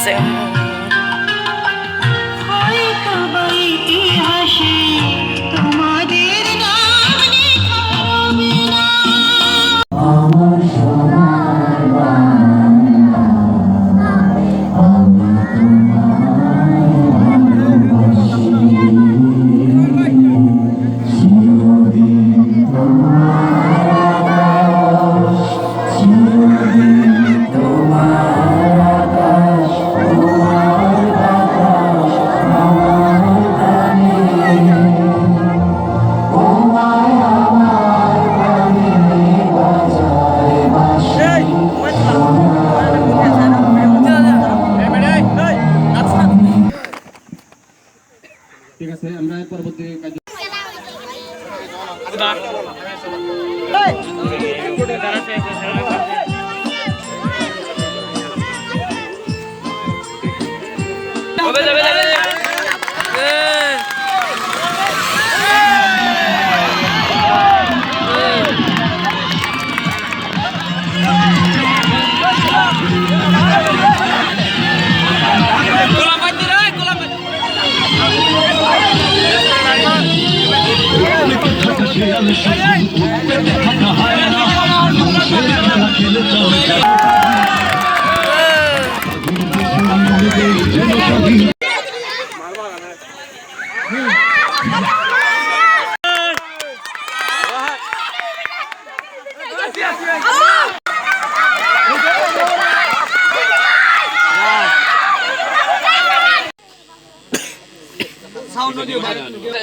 আছে। ঠিক আছে, আমরা পরবর্তী কাজ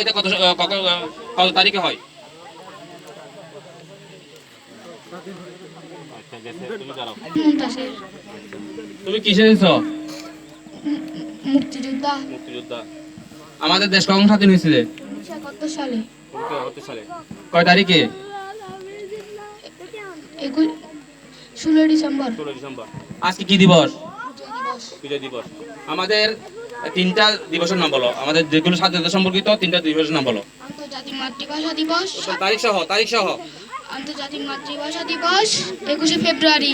এটা কত তারিখে হয়? তুমি কিসে দিছো? মুক্তিযোদ্ধা। মুক্তিযোদ্ধা। আমাদের দেশ কখন স্বাধীন হয়েছিল? 1971 সালে। 1971 সালে। কয় তারিখে? 16 ডিসেম্বর। 16 ডিসেম্বর। আজকে কি দিবস? বিজয় দিবস। আমাদের তিনটা দিবসের নাম বলো। আমাদের যেগুলো স্বাধীনতা সম্পর্কিত তিনটা দিবসের নাম বলো। আন্তর্জাতিক মাতৃভাষা দিবস। তারিখ সহ। আন্তর্জাতিক মাতৃভাষা দিবস 21 ফেব্রুয়ারি,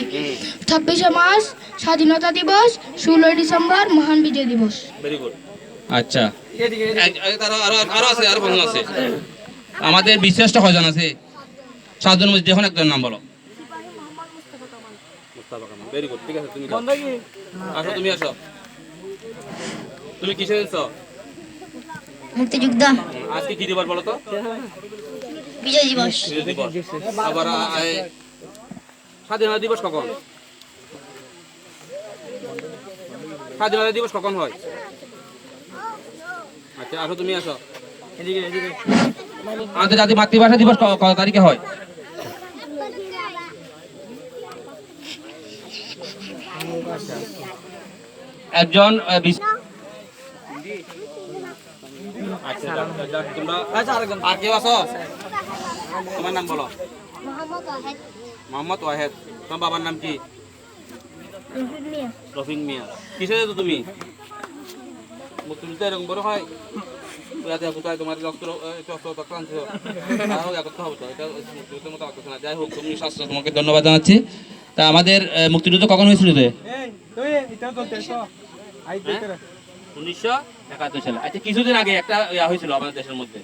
26 মার্চ স্বাধীনতা দিবস, 16 ডিসেম্বর মহান বিজয় দিবস। Very good. আচ্ছা, আরো আছে, আরো প্রশ্ন আছে। আমাদের বিশিষ্ট কয়জন আছে? 7 জনের মধ্যে এখন একজনের নাম বলো। মুস্তাফা কামাল। Very good. ঠিক আছে, তুমি আসো, তুমি আসো। তুমি কিসে দিছো? মুক্তিযোদ্ধা। আজকে কি দিবস বলো তো? বিজয় দিবস। বিজয় দিবস। আবার স্বাধীনতা দিবস কখন? স্বাধীনতা দিবস কখন হয়? আচ্ছা, আসো, তুমি আসো। আন্তর্জাতিক মাতৃভাষা দিবস কত তারিখে হয়? একজন আর কেউ আছো? তোমার নাম বলো। মোহাম্মদ ওয়াহেদ। তোমার বাবার নাম কি? রফিক মিয়া। কিসে যেত তুমি? মুক্তিযুদ্ধ এরকম বড় হয়? কোথায় তোমার যাই হোক, তুমি স্বাস্থ্য, তোমাকে ধন্যবাদ জানাচ্ছি। তা আমাদের মুক্তিযুদ্ধ কখন হয়েছিল? 1971 সালে। আচ্ছা, কিছুদিন আগে একটা হয়েছিল আমাদের দেশের মধ্যে,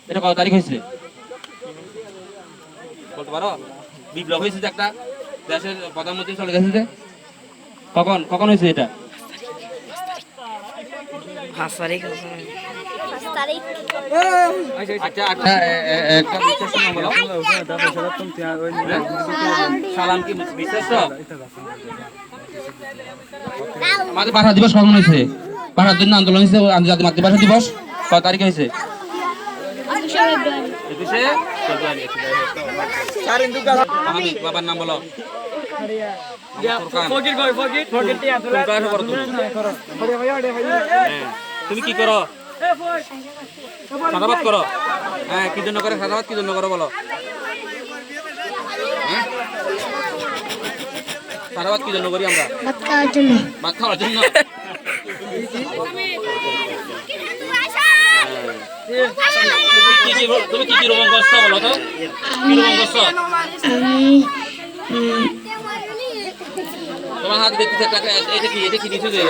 এটা কত তারিখ হয়েছিল বলতে পারো? বিপ্লব হয়েছে একটা, দেশের প্রধানমন্ত্রী চলে গেছে যে, কখন হয়েছে এটা? 5 তারিখ। আচ্ছা, একটা বিশেষ নাম বলো। সালাম কি বিশেষ? আমাদের ভাষা দিবস কখন হয়েছে? ভাষার জন্য আন্দোলন হয়েছে, আন্তর্জাতিক মাতৃভাষা দিবস কত তারিখে হয়েছে? 21 ফেব্রুয়ারি। বাবার নাম বলো। তুমি কি করো? সাদাবাদ করো। হ্যাঁ, কি জন্য করে সাদাবাদ? কি জন্য করো বলো? সাদাবাদ কি জন্য করি আমরা? ভাত খাওয়ার জন্য। তুমি কি রকম করছো বলো তো? কি রকম করছো? তোমার হাত দেখতে এটা কি নিচে যে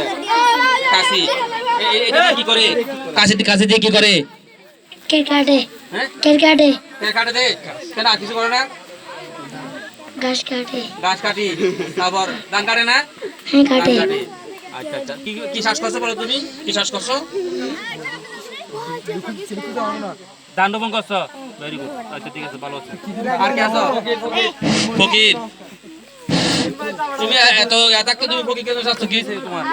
কাশি এটা কি করে কাশি দিয়ে কি করে কেক কাটে হ্যাঁ কেক কাটে কেক কাটে দে কেন আর কিছু করে না ঘাস কাটে গাছ কাটি তারপর ধান কাটে না হ্যাঁ ধান কাটে কাটে আচ্ছা আচ্ছা কি শ্বাস করছো বলো তুমি কি শ্বাস করছো দান রোপণ করছো ভেরি গুড আচ্ছা ঠিক আছে ভালো আছে আর কে আছো ফকির তুমি এত থাকতে তুমি ফকির কেন চাচ্ছ কি হয়েছে তোমার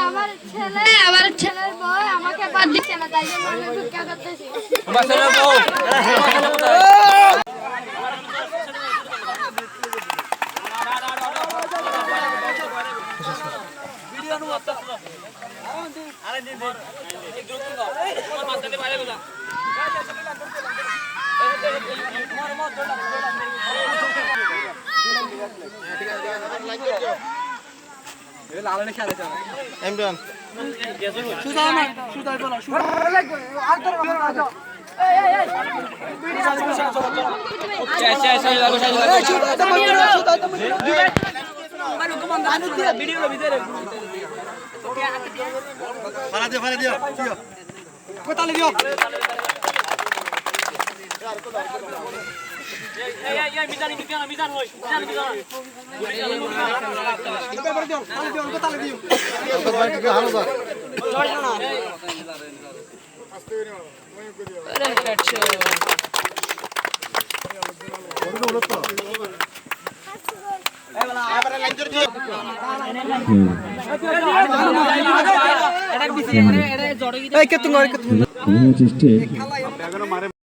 আমার ছেলের বউ আমাকে বাদ দিচ্ছে না তাই জন্য আমি ভিক্ষা করতেছি তোমার ছেলের বউ তোমার ছেলে কোথায়? চেষ্টা